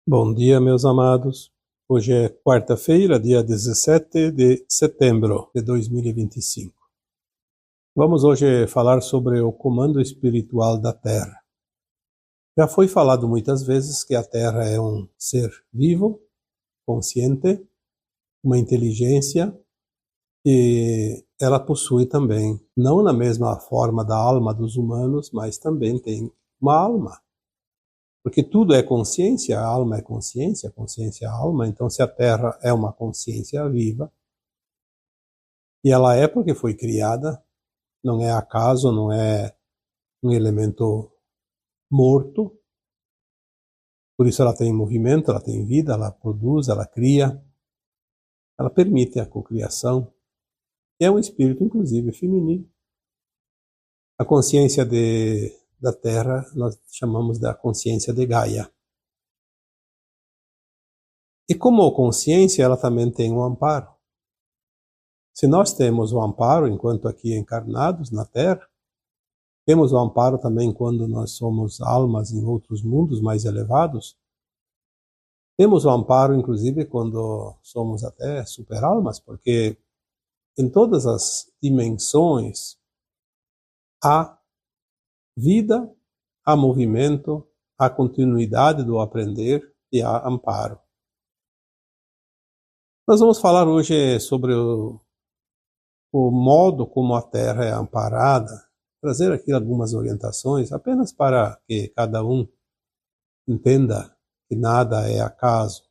Bom dia, meus amados. Hoje é quarta-feira, dia 17 de setembro de 2025. Vamos hoje falar sobre o comando espiritual da Terra. Já foi falado muitas vezes que a Terra é um ser vivo, consciente, uma inteligência, e ela possui também, não na mesma forma da alma dos humanos, mas também tem uma alma. Porque tudo é consciência, a alma é consciência é alma. Então, se a Terra é uma consciência viva, e ela é porque foi criada, não é acaso, não é um elemento morto, por isso ela tem movimento, ela tem vida, ela produz, ela cria, ela permite a cocriação, e é um espírito, inclusive, feminino. A consciência da Terra nós chamamos da consciência de Gaia. E como consciência, ela também tem um amparo. Se nós temos o amparo enquanto aqui encarnados na Terra, temos o amparo também quando nós somos almas em outros mundos mais elevados, temos o amparo inclusive quando somos até super-almas, porque em todas as dimensões há vida, há movimento, há continuidade do aprender e há amparo. Nós vamos falar hoje sobre o modo como a Terra é amparada, trazer aqui algumas orientações, apenas para que cada um entenda que nada é acaso.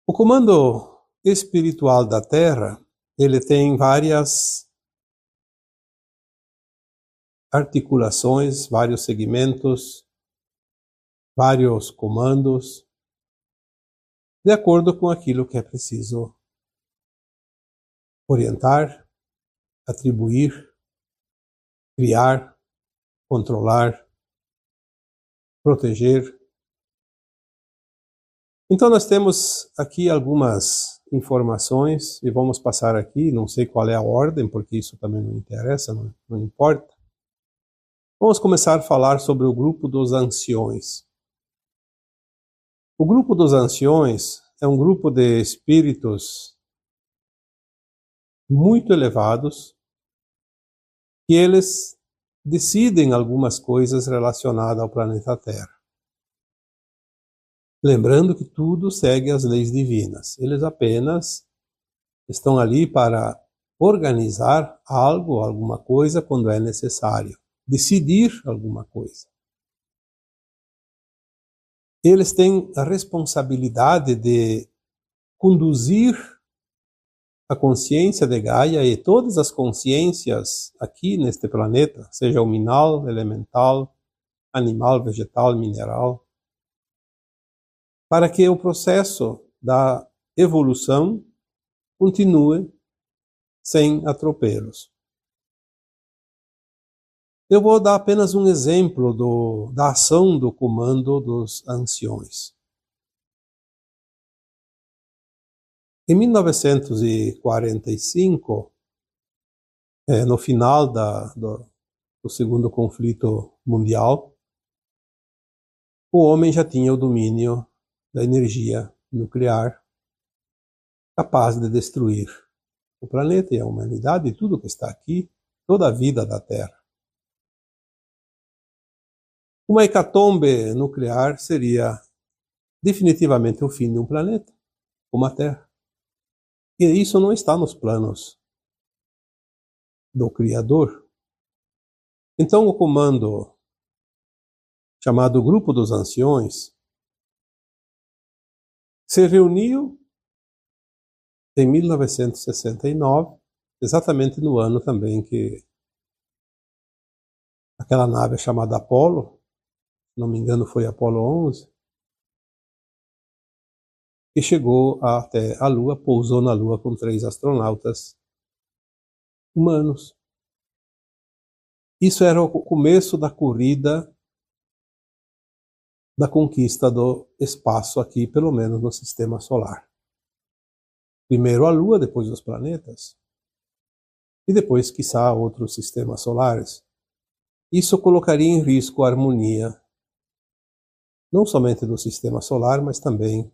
O comando espiritual da Terra, ele tem várias articulações, vários segmentos, vários comandos, de acordo com aquilo que é preciso orientar, atribuir, criar, controlar, proteger. Então nós temos aqui algumas informações e vamos passar aqui, não sei qual é a ordem, porque isso também não interessa, não importa. Vamos começar a falar sobre o grupo dos anciões. O grupo dos anciões é um grupo de espíritos muito elevados que eles decidem algumas coisas relacionadas ao planeta Terra. Lembrando que tudo segue as leis divinas. Eles apenas estão ali para organizar algo, alguma coisa, quando é necessário. Decidir alguma coisa. Eles têm a responsabilidade de conduzir a consciência de Gaia e todas as consciências aqui neste planeta, seja o minal, elemental, animal, vegetal, mineral, para que o processo da evolução continue sem atropelos. Eu vou dar apenas um exemplo da ação do comando dos anciões. Em 1945, no final do segundo conflito mundial, o homem já tinha o domínio da energia nuclear capaz de destruir o planeta e a humanidade e tudo que está aqui, toda a vida da Terra. Uma hecatombe nuclear seria definitivamente o fim de um planeta, como a Terra. E isso não está nos planos do Criador. Então o comando chamado Grupo dos Anciões se reuniu em 1969, exatamente no ano também que aquela nave chamada Apollo, se não me engano foi Apollo 11, que chegou até a Lua, pousou na Lua com 3 astronautas humanos. Isso era o começo da corrida da conquista do espaço aqui, pelo menos no sistema solar. Primeiro a Lua, depois os planetas, e depois, quiçá, outros sistemas solares. Isso colocaria em risco a harmonia não somente do sistema solar, mas também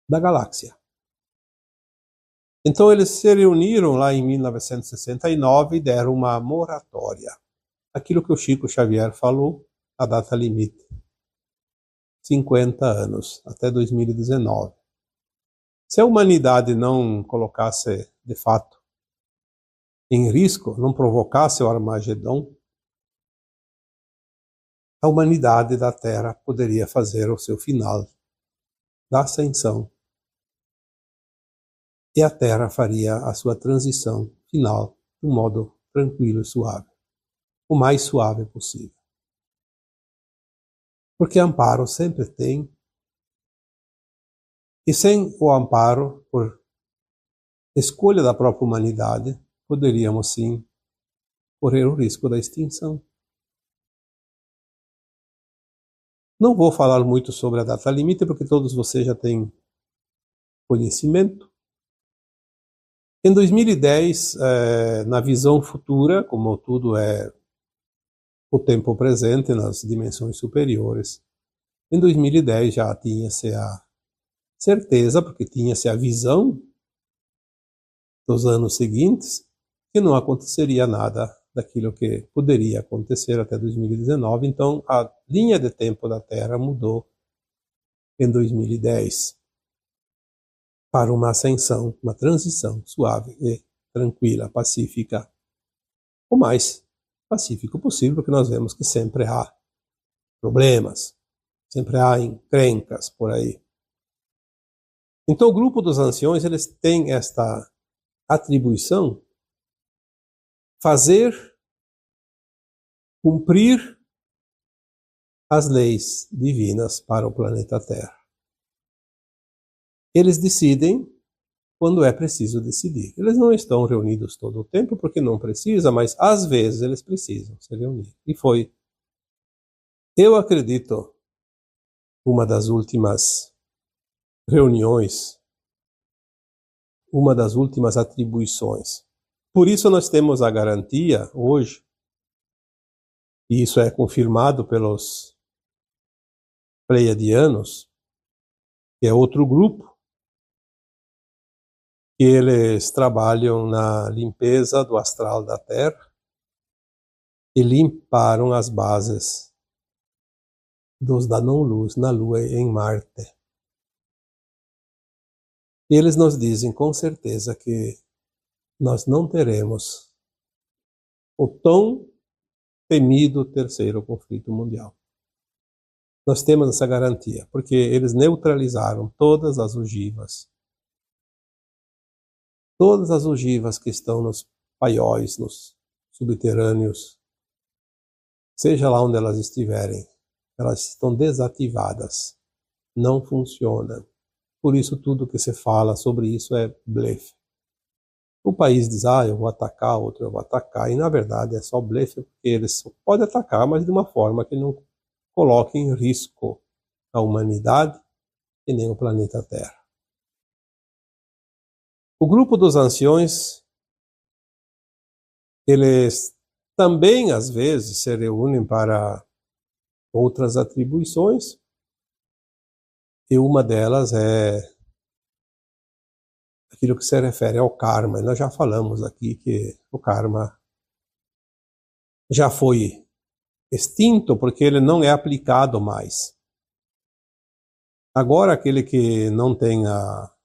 da galáxia. Então eles se reuniram lá em 1969 e deram uma moratória. Aquilo que o Chico Xavier falou, a data limite, 50 anos, até 2019. Se a humanidade não colocasse, de fato, em risco, não provocasse o Armagedon, a humanidade da Terra poderia fazer o seu final da ascensão. E a Terra faria a sua transição final de um modo tranquilo e suave, o mais suave possível. Porque amparo sempre tem, e sem o amparo, por escolha da própria humanidade, poderíamos sim correr o risco da extinção. Não vou falar muito sobre a data limite, porque todos vocês já têm conhecimento. Em 2010, na visão futura, como tudo é o tempo presente nas dimensões superiores, em 2010 já tinha-se a certeza, porque tinha-se a visão dos anos seguintes, que não aconteceria nada daquilo que poderia acontecer até 2019. Então, a linha de tempo da Terra mudou em 2010 para uma ascensão, uma transição suave e tranquila, pacífica, o mais pacífico possível, porque nós vemos que sempre há problemas, sempre há encrencas por aí. Então, o grupo dos anciões, eles têm esta atribuição, fazer cumprir as leis divinas para o planeta Terra. Eles decidem quando é preciso decidir. Eles não estão reunidos todo o tempo porque não precisa, mas às vezes eles precisam se reunir. E foi, eu acredito, uma das últimas reuniões, uma das últimas atribuições. Por isso nós temos a garantia hoje, e isso é confirmado pelos pleiadianos, que é outro grupo, que eles trabalham na limpeza do astral da Terra e limparam as bases dos da não-luz na Lua e em Marte. Eles nos dizem com certeza que nós não teremos o tão temido terceiro conflito mundial. Nós temos essa garantia, porque eles neutralizaram todas as ogivas que estão nos paióis, nos subterrâneos, seja lá onde elas estiverem, elas estão desativadas, não funcionam. Por isso tudo que se fala sobre isso é blefe. O país diz, eu vou atacar, outro eu vou atacar, e na verdade é só blefe, porque eles podem atacar, mas de uma forma que não coloque em risco a humanidade e nem o planeta Terra. O grupo dos anciões, eles também às vezes se reúnem para outras atribuições, e uma delas é aquilo que se refere ao karma. E nós já falamos aqui que o karma já foi extinto porque ele não é aplicado mais. Agora aquele que não tem a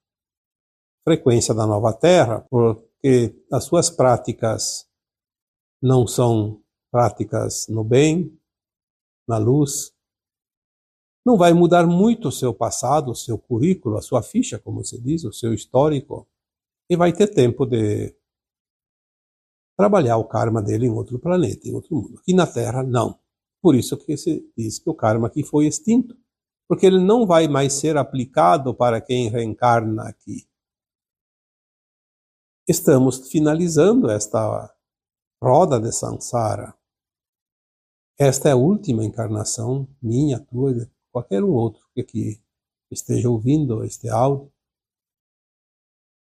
frequência da nova Terra, porque as suas práticas não são práticas no bem, na luz, não vai mudar muito o seu passado, o seu currículo, a sua ficha, como se diz, o seu histórico, e vai ter tempo de trabalhar o karma dele em outro planeta, em outro mundo. Aqui na Terra, não. Por isso que se diz que o karma aqui foi extinto, porque ele não vai mais ser aplicado para quem reencarna aqui. Estamos finalizando esta roda de samsara. Esta é a última encarnação minha, tua, de qualquer um outro que aqui esteja ouvindo este áudio.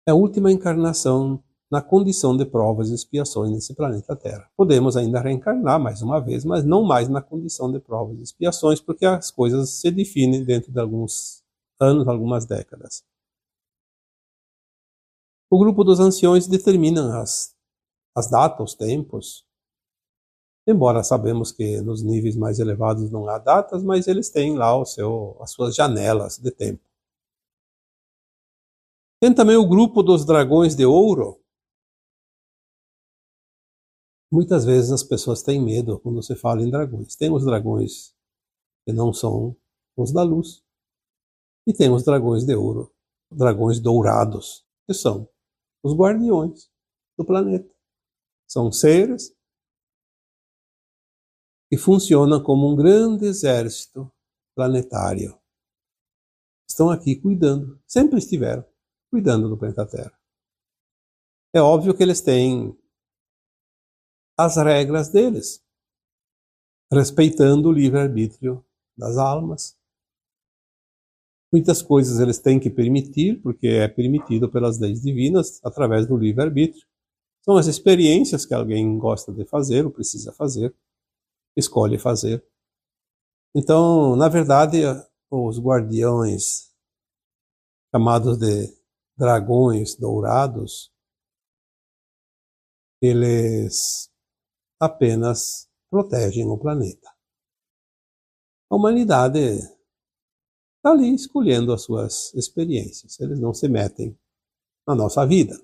É a última encarnação na condição de provas e expiações nesse planeta Terra. Podemos ainda reencarnar mais uma vez, mas não mais na condição de provas e expiações, porque as coisas se definem dentro de alguns anos, algumas décadas. O grupo dos anciões determina as datas, os tempos, embora sabemos que nos níveis mais elevados não há datas, mas eles têm lá as suas janelas de tempo. Tem também o grupo dos dragões de ouro. Muitas vezes as pessoas têm medo quando se fala em dragões. Tem os dragões que não são os da luz, e tem os dragões de ouro, dragões dourados, que são os guardiões do planeta. São seres que funcionam como um grande exército planetário. Estão aqui cuidando, sempre estiveram cuidando do planeta Terra. É óbvio que eles têm as regras deles, respeitando o livre-arbítrio das almas. Muitas coisas eles têm que permitir, porque é permitido pelas leis divinas, através do livre-arbítrio. São as experiências que alguém gosta de fazer, ou precisa fazer, escolhe fazer. Então, na verdade, os guardiões, chamados de dragões dourados, eles apenas protegem o planeta. A humanidade está ali escolhendo as suas experiências. Eles não se metem na nossa vida.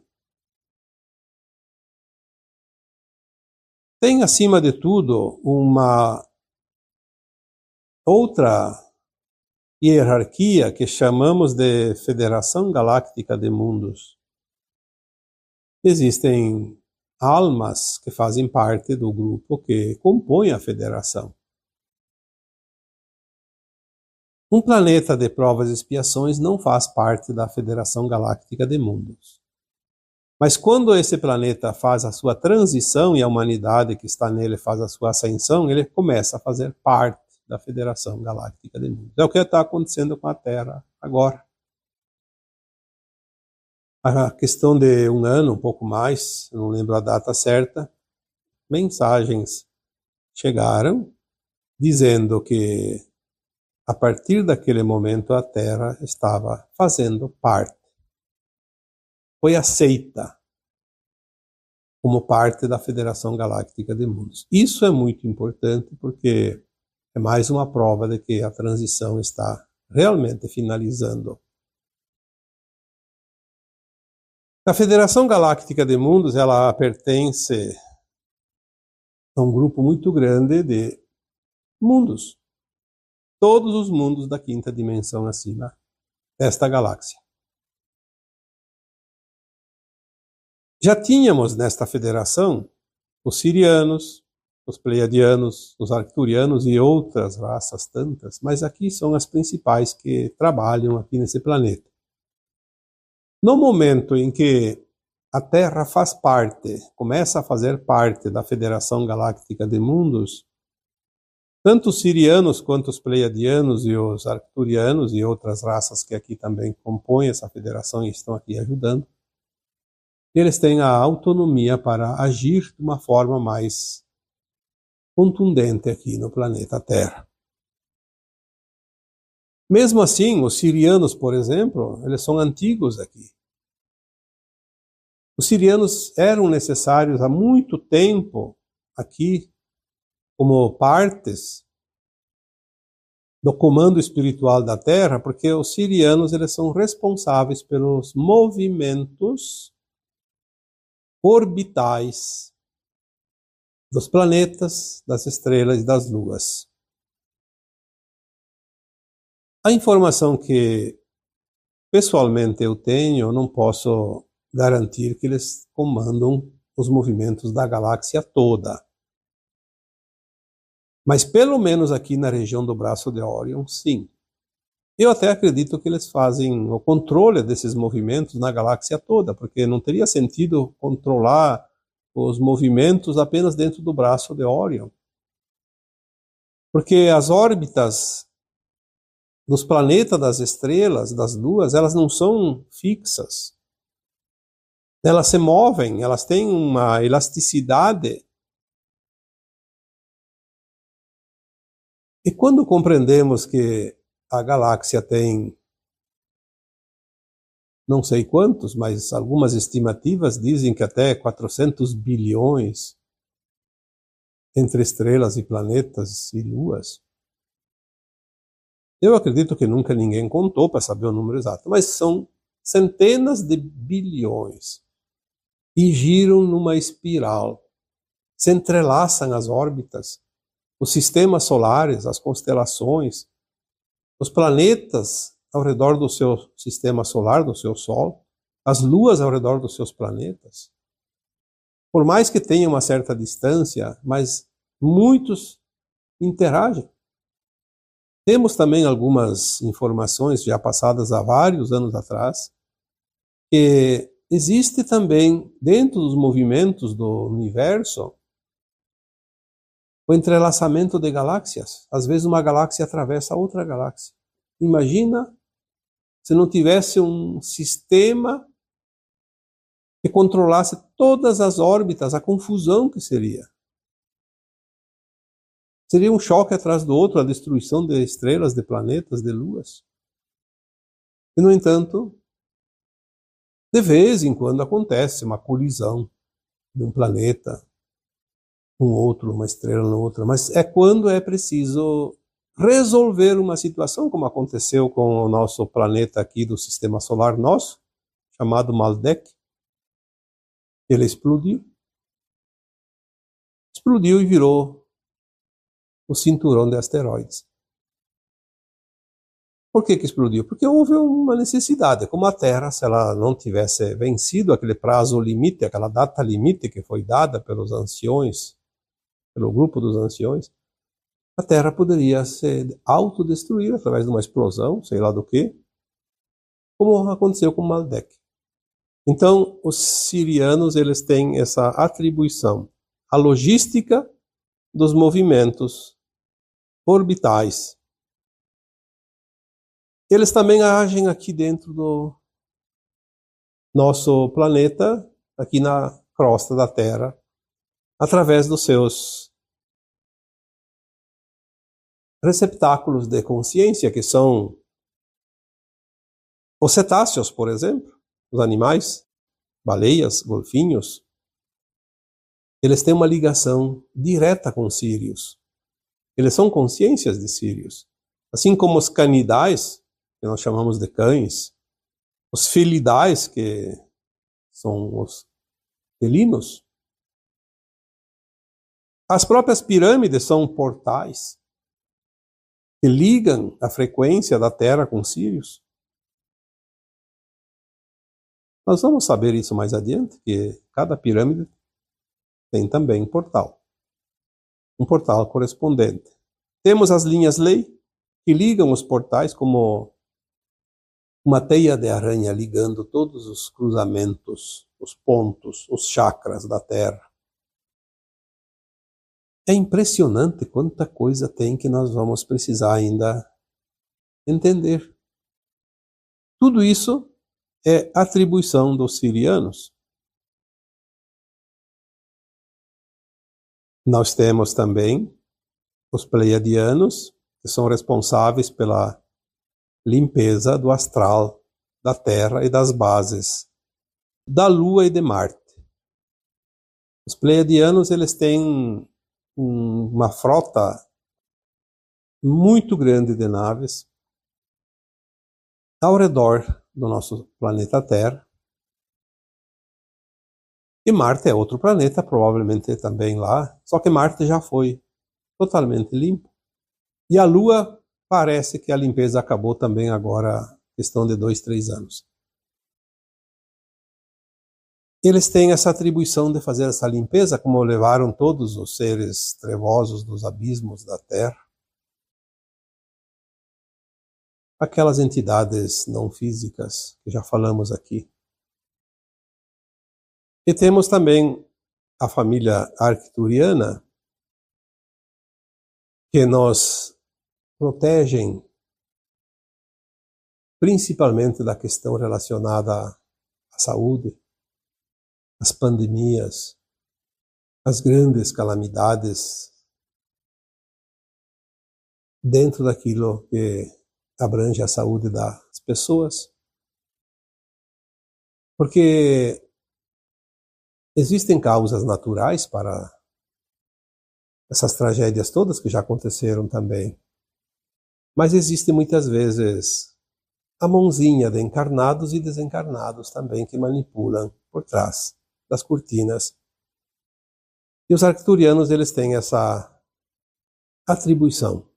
Tem, acima de tudo, uma outra hierarquia que chamamos de Federação Galáctica de Mundos. Existem almas que fazem parte do grupo que compõe a federação. Um planeta de provas e expiações não faz parte da Federação Galáctica de Mundos. Mas quando esse planeta faz a sua transição e a humanidade que está nele faz a sua ascensão, ele começa a fazer parte da Federação Galáctica de Mundos. É o que está acontecendo com a Terra agora. A questão de um ano, um pouco mais, eu não lembro a data certa, mensagens chegaram dizendo que a partir daquele momento a Terra estava fazendo parte. Foi aceita como parte da Federação Galáctica de Mundos. Isso é muito importante porque é mais uma prova de que a transição está realmente finalizando. A Federação Galáctica de Mundos, ela pertence a um grupo muito grande de mundos. Todos os mundos da quinta dimensão acima desta galáxia. Já tínhamos nesta federação os sirianos, os pleiadianos, os arcturianos e outras raças tantas, mas aqui são as principais que trabalham aqui nesse planeta. No momento em que a Terra faz parte, começa a fazer parte da Federação Galáctica de Mundos, tanto os sirianos quanto os pleiadianos e os arcturianos e outras raças que aqui também compõem essa federação e estão aqui ajudando, eles têm a autonomia para agir de uma forma mais contundente aqui no planeta Terra. Mesmo assim, os sirianos, por exemplo, eles são antigos aqui. Os sirianos eram necessários há muito tempo aqui como partes do comando espiritual da Terra, porque os sirianos eles são responsáveis pelos movimentos orbitais dos planetas, das estrelas e das luas. A informação que pessoalmente eu tenho, eu não posso garantir que eles comandam os movimentos da galáxia toda. Mas pelo menos aqui na região do braço de Órion, sim. Eu até acredito que eles fazem o controle desses movimentos na galáxia toda, porque não teria sentido controlar os movimentos apenas dentro do braço de Órion. Porque as órbitas dos planetas, das estrelas, das luas, elas não são fixas. Elas se movem, elas têm uma elasticidade. E quando compreendemos que a galáxia tem não sei quantos, mas algumas estimativas dizem que até 400 bilhões entre estrelas e planetas e luas. Eu acredito que nunca ninguém contou para saber o número exato, mas são centenas de bilhões e giram numa espiral, se entrelaçam as órbitas, os sistemas solares, as constelações, os planetas ao redor do seu sistema solar, do seu Sol, as luas ao redor dos seus planetas. Por mais que tenha uma certa distância, mas muitos interagem. Temos também algumas informações já passadas há vários anos atrás, que existe também dentro dos movimentos do universo o entrelaçamento de galáxias. Às vezes uma galáxia atravessa outra galáxia. Imagina se não tivesse um sistema que controlasse todas as órbitas, a confusão que seria. Seria um choque atrás do outro, a destruição de estrelas, de planetas, de luas. E, no entanto, de vez em quando acontece uma colisão de um planeta com outro, uma estrela na outra, mas é quando é preciso resolver uma situação, como aconteceu com o nosso planeta aqui do sistema solar nosso, chamado Maldek. Ele explodiu e virou o cinturão de asteroides. Por que explodiu? Porque houve uma necessidade. Como a Terra, se ela não tivesse vencido aquele prazo limite, aquela data limite que foi dada pelos anciões, pelo grupo dos anciões, a Terra poderia se autodestruir através de uma explosão, sei lá do que, como aconteceu com Maldek. Então, os sirianos, eles têm essa atribuição. A logística dos movimentos orbitais. Eles também agem aqui dentro do nosso planeta, aqui na crosta da Terra, através dos seus receptáculos de consciência, que são os cetáceos, por exemplo, os animais, baleias, golfinhos. Eles têm uma ligação direta com Sírios. Eles são consciências de Sírios. Assim como os canidais, que nós chamamos de cães, os felidais, que são os felinos. As próprias pirâmides são portais que ligam a frequência da Terra com Sírios. Nós vamos saber isso mais adiante, que cada pirâmide tem também um portal correspondente. Temos as linhas lei, que ligam os portais como uma teia de aranha ligando todos os cruzamentos, os pontos, os chakras da Terra. É impressionante quanta coisa tem que nós vamos precisar ainda entender. Tudo isso é atribuição dos sirianos. Nós temos também os pleiadianos, que são responsáveis pela limpeza do astral da Terra e das bases da Lua e de Marte. Os pleiadianos, eles têm uma frota muito grande de naves ao redor do nosso planeta Terra. E Marte é outro planeta, provavelmente também lá, só que Marte já foi totalmente limpo. E a Lua, parece que a limpeza acabou também agora, questão de 2, 3 anos. Eles têm essa atribuição de fazer essa limpeza, como levaram todos os seres trevosos dos abismos da Terra. Aquelas entidades não físicas que já falamos aqui. E temos também a família arcturiana, que nos protegem principalmente da questão relacionada à saúde, as pandemias, as grandes calamidades dentro daquilo que abrange a saúde das pessoas. Porque existem causas naturais para essas tragédias todas que já aconteceram também. Mas existe muitas vezes a mãozinha de encarnados e desencarnados também que manipulam por trás das cortinas. E os arcturianos, eles têm essa atribuição.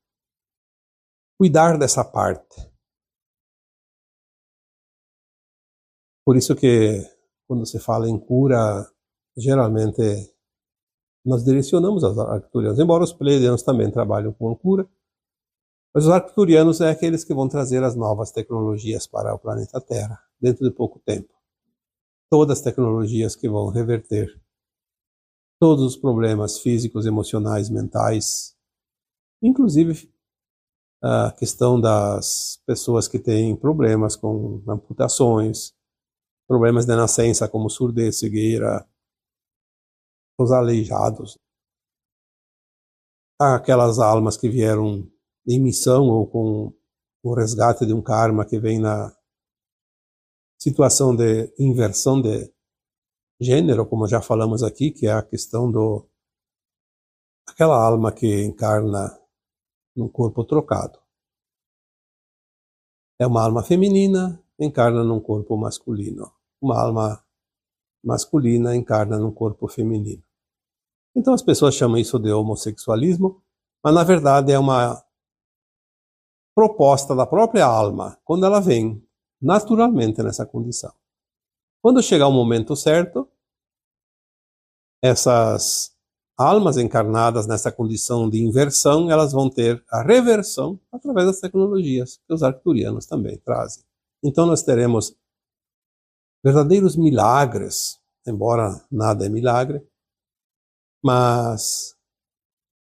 Cuidar dessa parte. Por isso que quando se fala em cura, geralmente nós direcionamos aos arcturianos, embora os pleiadianos também trabalham com a cura, mas os arcturianos é aqueles que vão trazer as novas tecnologias para o planeta Terra, dentro de pouco tempo. Todas as tecnologias que vão reverter todos os problemas físicos, emocionais, mentais, inclusive a questão das pessoas que têm problemas com amputações, problemas de nascença como surdez, cegueira, os aleijados, aquelas almas que vieram em missão ou com o resgate de um karma que vem na situação de inversão de gênero, como já falamos aqui, que é a questão aquela alma que encarna num corpo trocado. É uma alma feminina, encarna num corpo masculino. Uma alma masculina encarna num corpo feminino. Então as pessoas chamam isso de homossexualismo, mas na verdade é uma proposta da própria alma, quando ela vem naturalmente nessa condição. Quando chegar o momento certo, essas almas encarnadas nessa condição de inversão, elas vão ter a reversão através das tecnologias que os arcturianos também trazem. Então nós teremos verdadeiros milagres, embora nada é milagre, mas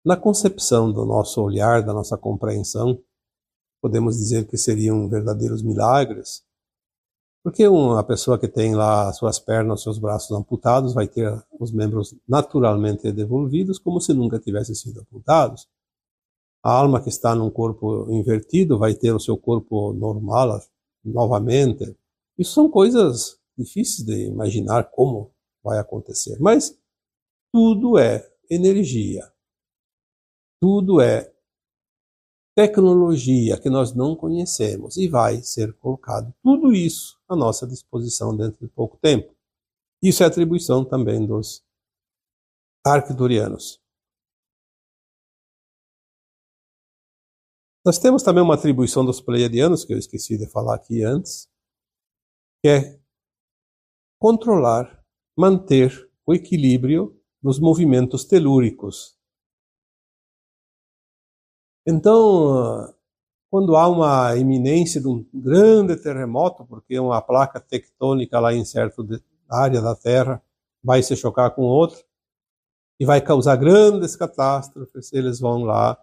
na concepção do nosso olhar, da nossa compreensão, podemos dizer que seriam verdadeiros milagres, porque uma pessoa que tem lá suas pernas, seus braços amputados, vai ter os membros naturalmente devolvidos, como se nunca tivessem sido amputados. A alma que está num corpo invertido vai ter o seu corpo normal novamente. Isso são coisas difíceis de imaginar como vai acontecer, mas tudo é energia, tudo é tecnologia que nós não conhecemos e vai ser colocado tudo isso à nossa disposição dentro de pouco tempo. Isso é atribuição também dos arcturianos. Nós temos também uma atribuição dos pleiadianos, que eu esqueci de falar aqui antes, que é controlar, manter o equilíbrio dos movimentos telúricos. Então, quando há uma iminência de um grande terremoto, porque uma placa tectônica lá em certa área da Terra vai se chocar com outra e vai causar grandes catástrofes, eles vão lá,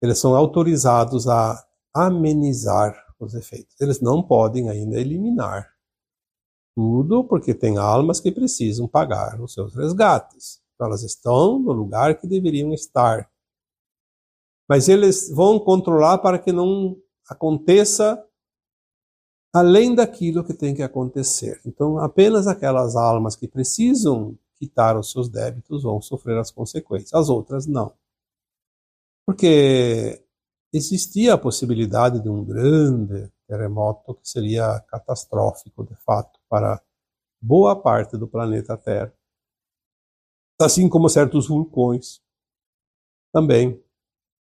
eles são autorizados a amenizar os efeitos. Eles não podem ainda eliminar tudo, porque tem almas que precisam pagar os seus resgates. Então, elas estão no lugar que deveriam estar. Mas eles vão controlar para que não aconteça além daquilo que tem que acontecer. Então, apenas aquelas almas que precisam quitar os seus débitos vão sofrer as consequências. As outras, não. Porque existia a possibilidade de um grande terremoto que seria catastrófico, de fato, para boa parte do planeta Terra. Assim como certos vulcões também.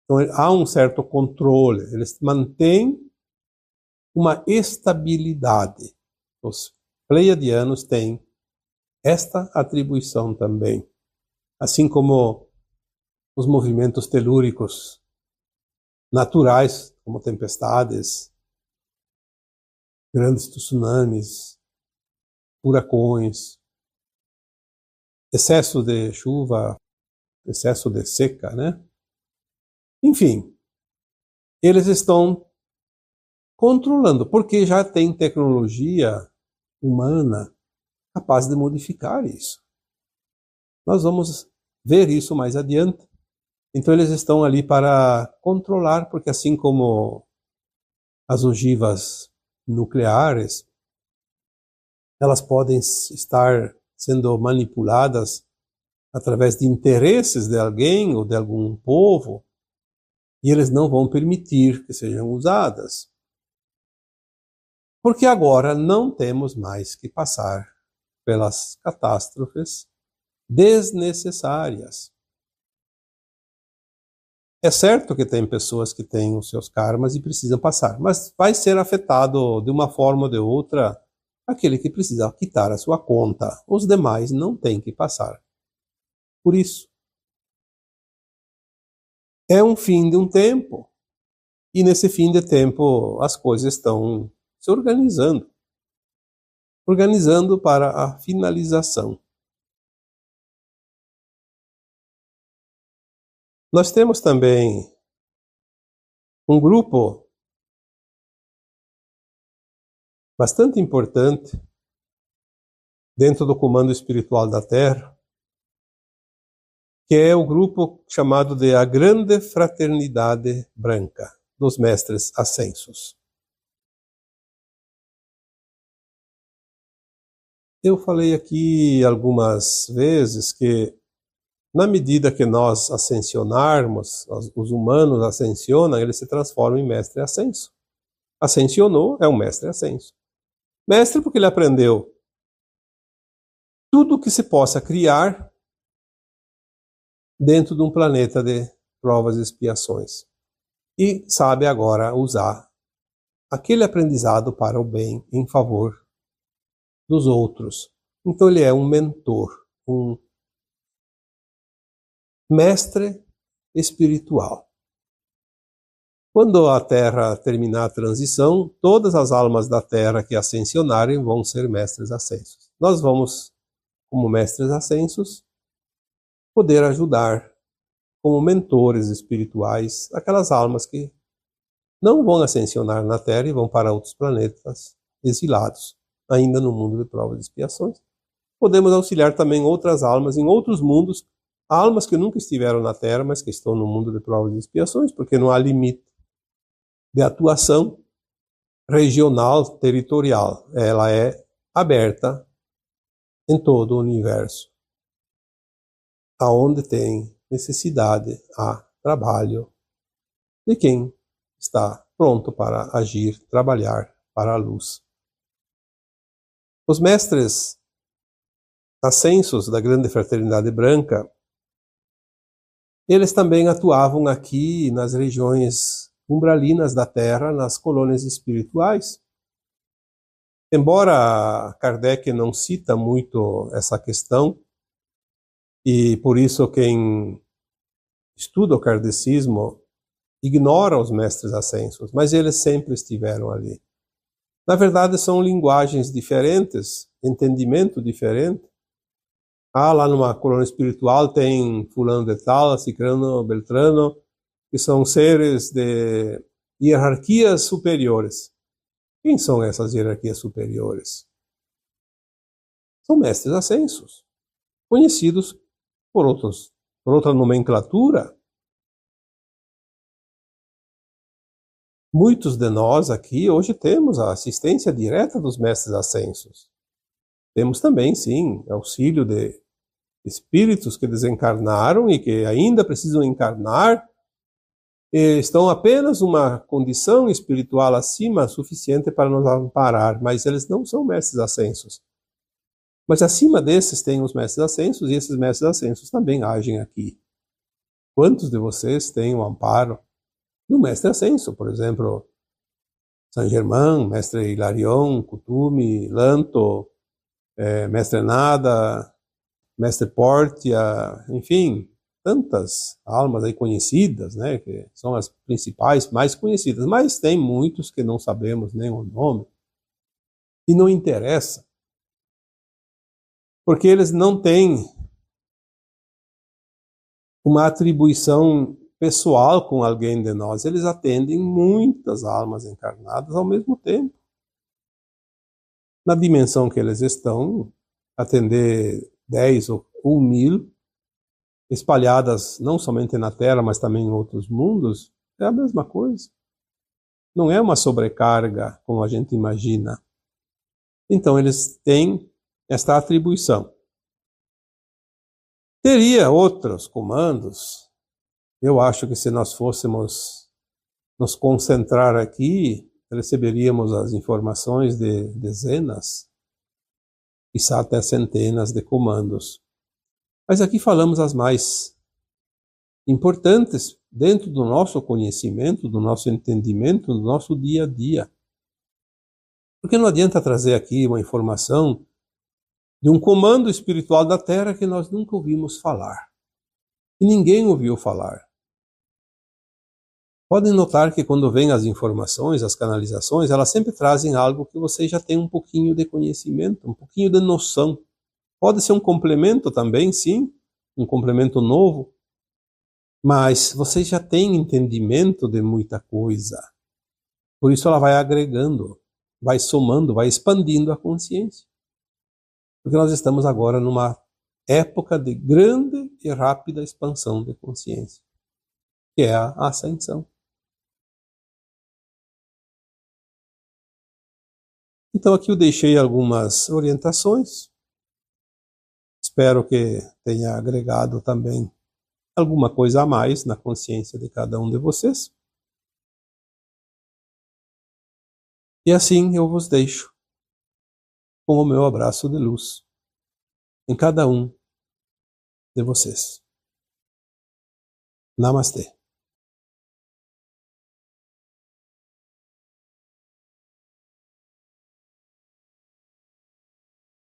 Então, há um certo controle, eles mantêm uma estabilidade. Os pleiadianos têm esta atribuição também. Assim como os movimentos telúricos naturais, como tempestades, grandes tsunamis, furacões, excesso de chuva, excesso de seca, né? Enfim, eles estão controlando, porque já tem tecnologia humana capaz de modificar isso. Nós vamos ver isso mais adiante. Então eles estão ali para controlar, porque assim como as ogivas nucleares, elas podem estar sendo manipuladas através de interesses de alguém ou de algum povo, e eles não vão permitir que sejam usadas. Porque agora não temos mais que passar pelas catástrofes desnecessárias. É certo que tem pessoas que têm os seus karmas e precisam passar, mas vai ser afetado de uma forma ou de outra aquele que precisa quitar a sua conta. Os demais não têm que passar. Por isso, é um fim de um tempo, e nesse fim de tempo as coisas estão se organizando para a finalização. Nós temos também um grupo bastante importante dentro do comando espiritual da Terra, que é o grupo chamado de a Grande Fraternidade Branca, dos Mestres Ascensos. Eu falei aqui algumas vezes que, na medida que nós ascensionarmos, os humanos ascensionam, eles se transformam em mestre ascenso. Ascensionou, é um mestre ascenso. Mestre porque ele aprendeu tudo o que se possa criar dentro de um planeta de provas e expiações. E sabe agora usar aquele aprendizado para o bem, em favor dos outros. Então ele é um mentor, um mestre espiritual. Quando a Terra terminar a transição, todas as almas da Terra que ascensionarem vão ser mestres ascensos. Nós vamos, como mestres ascensos, poder ajudar como mentores espirituais aquelas almas que não vão ascensionar na Terra e vão para outros planetas exilados, ainda no mundo de provas e expiações. Podemos auxiliar também outras almas em outros mundos, almas que nunca estiveram na Terra, mas que estão no mundo de provas e expiações, porque não há limite de atuação regional, territorial. Ela é aberta em todo o universo. Aonde tem necessidade, há trabalho de quem está pronto para agir, trabalhar para a luz. Os mestres ascensos da Grande Fraternidade Branca, eles também atuavam aqui nas regiões umbralinas da Terra, nas colônias espirituais. Embora Kardec não cita muito essa questão, e por isso quem estuda o kardecismo ignora os mestres ascensos, mas eles sempre estiveram ali. Na verdade, são linguagens diferentes, entendimento diferente. Lá numa colônia espiritual tem fulano de tal, cicrano, beltrano, que são seres de hierarquias superiores. Quem são essas hierarquias superiores? São mestres ascensos, conhecidos por outra nomenclatura. Muitos de nós aqui hoje temos a assistência direta dos mestres ascensos. Temos também, sim, auxílio de espíritos que desencarnaram e que ainda precisam encarnar, e estão apenas uma condição espiritual acima suficiente para nos amparar, mas eles não são mestres ascensos. Mas acima desses tem os mestres ascensos, e esses mestres ascensos também agem aqui. Quantos de vocês têm o amparo do mestre ascenso? Por exemplo, Saint Germain, mestre Hilarion, Kuthumi, Lanto, mestre Nada, mestre Portia, enfim, tantas almas aí conhecidas, né, que são as principais, mais conhecidas, mas tem muitos que não sabemos nem o nome, e não interessa, porque eles não têm uma atribuição pessoal com alguém de nós, eles atendem muitas almas encarnadas ao mesmo tempo. Na dimensão que eles estão, atender 10 ou 1.000, espalhadas não somente na Terra, mas também em outros mundos, é a mesma coisa. Não é uma sobrecarga como a gente imagina. Então eles têm esta atribuição. Teria outros comandos. Eu acho que se nós fôssemos nos concentrar aqui, receberíamos as informações de dezenas, quizá até centenas de comandos. Mas aqui falamos as mais importantes dentro do nosso conhecimento, do nosso entendimento, do nosso dia a dia. Porque não adianta trazer aqui uma informação de um comando espiritual da Terra que nós nunca ouvimos falar. E ninguém ouviu falar. Podem notar que quando vêm as informações, as canalizações, elas sempre trazem algo que você já tem um pouquinho de conhecimento, um pouquinho de noção. Pode ser um complemento também, sim, um complemento novo, mas você já tem entendimento de muita coisa. Por isso ela vai agregando, vai somando, vai expandindo a consciência. Porque nós estamos agora numa época de grande e rápida expansão de consciência, que é a ascensão. Então aqui eu deixei algumas orientações. Espero que tenha agregado também alguma coisa a mais na consciência de cada um de vocês. E assim eu vos deixo com o meu abraço de luz em cada um de vocês. Namastê.